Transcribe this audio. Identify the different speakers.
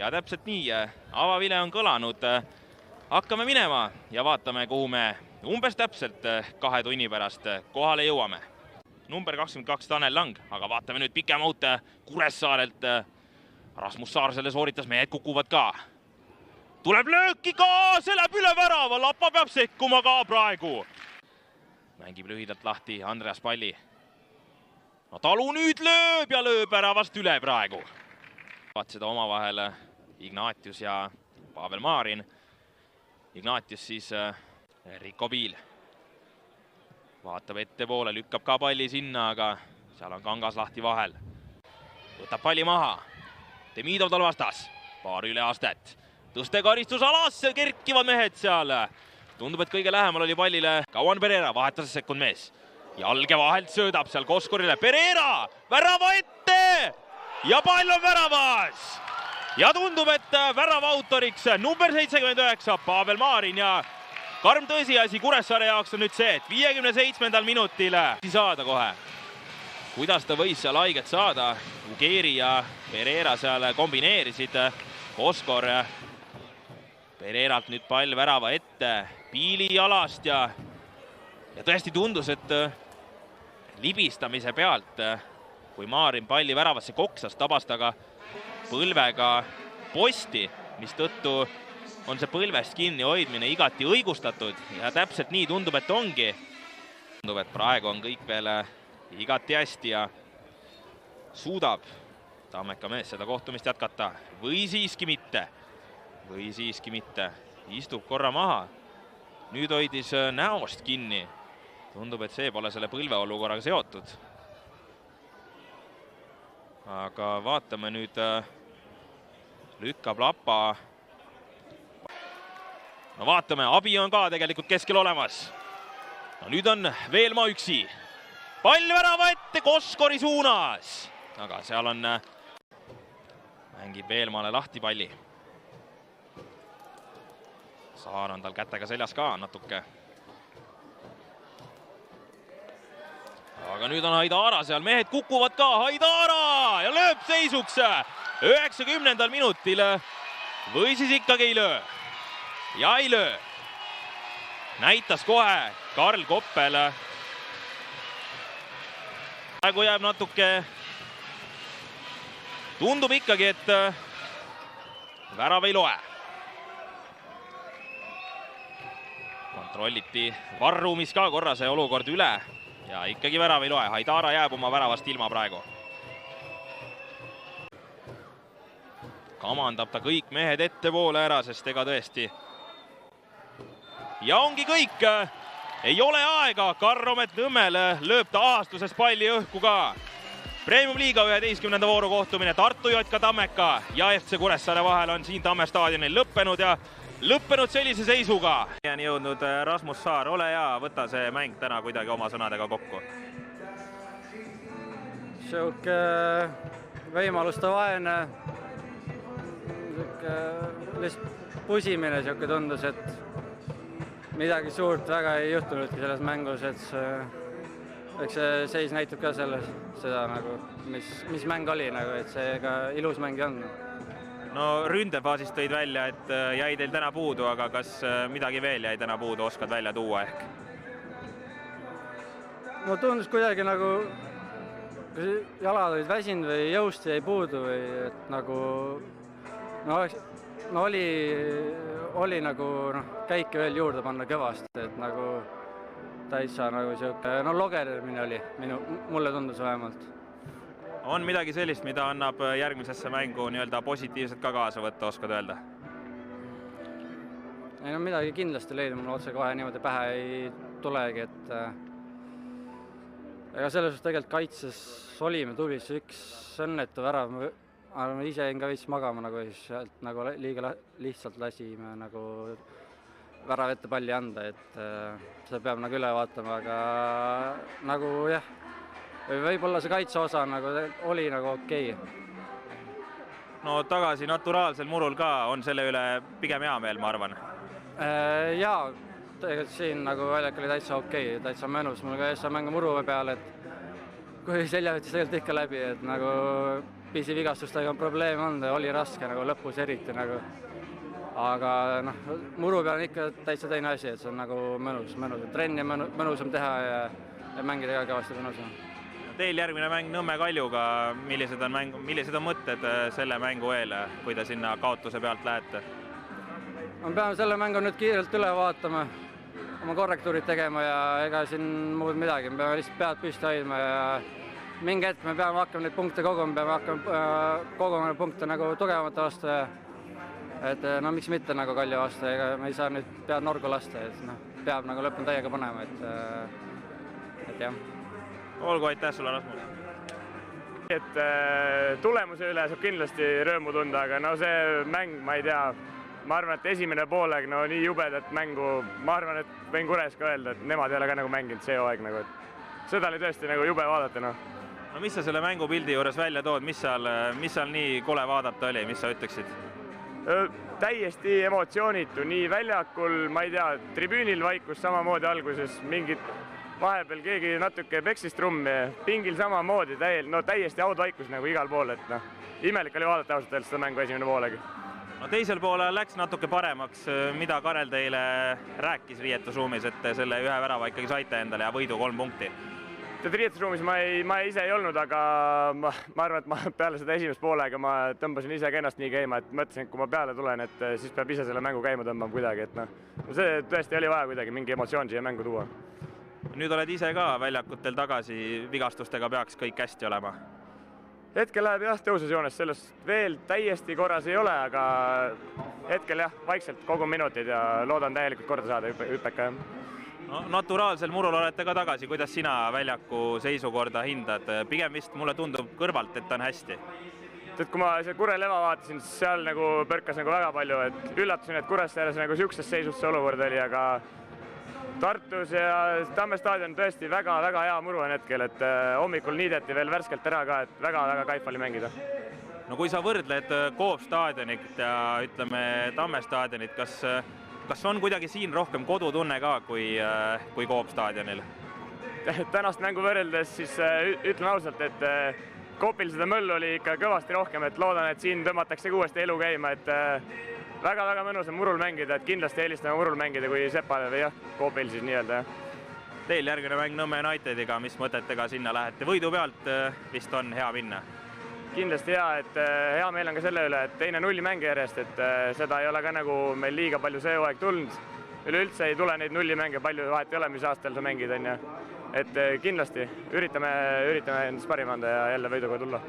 Speaker 1: Ja täpselt nii, avavile on kõlanud. Hakkame minema ja vaatame, kuhu me umbes täpselt 2 tunni pärast kohale jõuame. Number 22 Tanel Lang, aga vaatame nüüd pikemaut Kuressaarelt. Rasmus Saar selle sooritas, mehed kukuvad ka. Tuleb lööki ka, see läheb üle värava, Lapa peab sekkuma ka praegu. Mängib lühidalt lahti Andreas Palli. No Talu nüüd lööb ja lööb väravast üle praegu. Vaat seda omavahel Ignatius ja Pavel Maarin. Ignatius siis Rico Piil. Vaatab ette poole, lükkab ka palli sinna, aga seal on Kangas lahti vahel. Võtab palli maha. Demidov tal vastas. Paar üle astet. Tõste karistusalasse, kerkivad mehed seal. Tundub, et kõige lähemal oli pallile Kauan Pereira, vahetas sekund mees. Jalge vahelt söödab seal Koskorile. Pereira, värava ette! Ja pall on väravas! Ja tundub, et värava autoriks number 79 Pavel Maarin ja karm tõsiasi Kuressaare jaoks on nüüd see, et 57. minutil saada kohe. Kuidas ta võis seal haiget saada? Ugeri ja Pereira seal kombineerisid. Koskor Pereiralt nüüd pall värava ette. Piili jalast ja tõesti tundus, et libistamise pealt, kui Maarin palli väravasse koksas, tabas taga põlvega posti, mis tõttu on see põlvest kinni hoidmine igati õigustatud ja täpselt nii tundub, et ongi. Tundub, et praegu on kõik veel igati hästi ja suudab Tammeka mees seda kohtumist jätkata. Või siiski mitte. Või siiski mitte. Istub korra maha. Nüüd hoidis näost kinni. Tundub, et see pole selle põlve olukorraga seotud. Aga vaatame nüüd, lükkab Lapa. No vaatame, abi on ka tegelikult keskel olemas. No nüüd on Veelmaa üksi. Pall värava ette Koskori suunas. Aga seal on, mängib Veelmaale lahti palli. Saar on tal kätega seljas ka natuke. Aga nüüd on Haidara seal, mehed kukuvad ka, Haidara ja lööb seisuks 90. minutil. Või siis ikkagi ei löö. Ja ei löö. Näitas kohe Karl Koppel. Praegu jääb natuke, tundub ikkagi, et värav ei loe. Kontrolliti varruumis ka korra see olukord üle ja ikkagi värav ei loe. Haidara jääb oma väravast ilma praegu. Kamandab ta kõik mehed ettepoole ära, sest ega tõesti. Ja ongi kõik. Ei ole aega. Karromet Nõmmel lööb ta ahastusest palli õhku ka. Premium Liiga 11. vooru kohtumine Tartu JK Tammeka ja FC Kuressaare vahel on siin Tamme staadionil lõppenud ja lõppenud sellise seisuga. On jõudnud Rasmus Saar, ole hea, võta see mäng täna kuidagi oma sõnadega kokku.
Speaker 2: Siuke võimaluste vaene, lihtsalt pusimine siuke tundus, et midagi suurt väga ei juhtunudki selles mängus, et eks see seis näitab ka seda, mis mäng oli, et see ega ilus mäng ei olnud.
Speaker 1: No ründefaasist tõid välja, et jäi teil täna puudu, aga kas midagi veel jäi täna puudu, oskad välja tuua ehk?
Speaker 2: No tundus kuidagi nagu, kas jalad olid väsinud või jõust jäi puudu või et nagu, no oli nagu käike veel juurde panna kõvasti, et nagu täitsa nagu siuke, logerimine oli, mulle tundus vähemalt.
Speaker 1: On midagi sellist, mida annab järgmisesse mängu nii-öelda positiivselt ka kaasa võtta, oskad öelda?
Speaker 2: Ei no midagi kindlasti leida, mul otse kohe niimoodi pähe ei tulegi, et ega selles suhtes tegelikult kaitses olime tublis, üks õnnetu värav, ma ise jäin ka veits magama, sealt liiga lihtsalt lasime värav ette palli anda, et seda peab üle vaatama, aga nagu jah, võib-olla see kaitse osa oli okei.
Speaker 1: No tagasi naturaalsel murul ka on selle üle pigem hea meel, ma arvan.
Speaker 2: Jaa, tegelikult siin väljak oli täitsa okei, täitsa mõnus. Mul ka eessa mängu muru peal, et kui selja võttis tegelikult ikka läbi, et nagu pisivigastustega on probleeme olnud ja oli raske nagu lõpus eriti nagu. Aga noh, muru peal on ikka täitsa teine asi, et see on nagu mõnus. Trenni on mõnusam teha ja mängida ka kõvasti mõnusam.
Speaker 1: Teil järgmine mäng Nõmme Kaljuga, millised on mõtted selle mängu eel, kui te sinna kaotuse pealt lähete?
Speaker 2: Me peame selle mängu nüüd kiirelt üle vaatama, oma korrektuurid tegema ja ega siin muud midagi. Me peame lihtsalt pead püsti hoidma ja mingi hetk me peame hakkama neid punkte koguma, peame hakkama koguma punkte nagu tugevamate vastu ja et no miks mitte nagu Kalju vastu, ega me ei saa nüüd pead norgu lasta, et noh, peab nagu lõpuni täiega panema, et jah.
Speaker 1: Olgu, aitäh sulle, Rasmus!
Speaker 3: Et tulemuse üle saab kindlasti rõõmu tunda, aga no see mäng, ma ei tea, ma arvan, et esimene pooleg, no nii jubedat mängu, ma arvan, et võin Kures ka öelda, et nemad ei ole ka nagu mänginud see hooaeg nagu, et seda oli tõesti nagu jube vaadata, noh.
Speaker 1: No mis sa selle mängupildi juures välja tood, mis seal nii kole vaadata oli, mis sa ütleksid?
Speaker 3: Täiesti emotsioonitu, nii väljakul, ma ei tea, tribüünil vaikus samamoodi alguses, mingid vahepeal keegi natuke peksis trummi, pingil samamoodi, täiesti haudvaikus nagu igal pool, et noh, imelik oli vaadata ausalt öeldes seda mängu esimene poolegi.
Speaker 1: No teisel poolel läks natuke paremaks, mida Karel teile rääkis riietusruumis, et selle ühe värava ikkagi saite endale ja võidu 3 punkti?
Speaker 3: Riietusruumis ma ise ei olnud, aga ma arvan, et ma peale seda esimest poolega ma tõmbasin ise ka ennast nii käima, et mõtlesin, et kui ma peale tulen, et siis peab ise selle mängu käima tõmbama kuidagi, et noh, see tõesti oli vaja kuidagi mingi emotsioon siia mängu tuua.
Speaker 1: Nüüd oled ise ka väljakutel tagasi, vigastustega peaks kõik hästi olema?
Speaker 3: Hetkel läheb jah tõususjoones, sellest veel täiesti korras ei ole, aga hetkel jah, vaikselt kogun minutid ja loodan täielikult korda saada hüppeka jah.
Speaker 1: No, naturaalsel murul olete ka tagasi, kuidas sina väljaku seisukorda hindad? Pigem vist mulle tundub kõrvalt, et on hästi.
Speaker 3: Kui ma see Kure leva vaatasin, siis seal nagu põrkas nagu väga palju, et üllatusin, et Kuressaares nagu siuksest seisust see olukord oli, aga Tartus ja Tamme staadion tõesti väga-väga hea muru on hetkel, et hommikul niideti veel värskelt ära ka, et väga-väga kaif oli mängida.
Speaker 1: No kui sa võrdled Coop staadionit ja ütleme Tamme staadionit, kas on kuidagi siin rohkem kodutunne ka kui Coop staadionil?
Speaker 3: Tänast mängu võrreldes siis ütlen ausalt, et Coopil seda möllu oli ikka kõvasti rohkem, et loodan, et siin tõmmatakse uuesti elu käima, et väga-väga mõnus on murul mängida, et kindlasti eelistame murul mängida kui Sepal või jah, Coopil siis nii-öelda.
Speaker 1: Teil järgmine mäng Nõmme Unitediga, mis mõtetega sinna lähete? Võidu pealt vist on hea minna?
Speaker 3: Kindlasti hea, et hea meel on ka selle üle, et teine nullimäng järjest, et seda ei ole ka nagu meil liiga palju see hooaeg tulnud. Üleüldse ei tule neid nullimänge palju, vahet ei ole, mis aastal sa mängid, on ju. Et kindlasti üritame endast parima anda ja jälle võiduga tulla.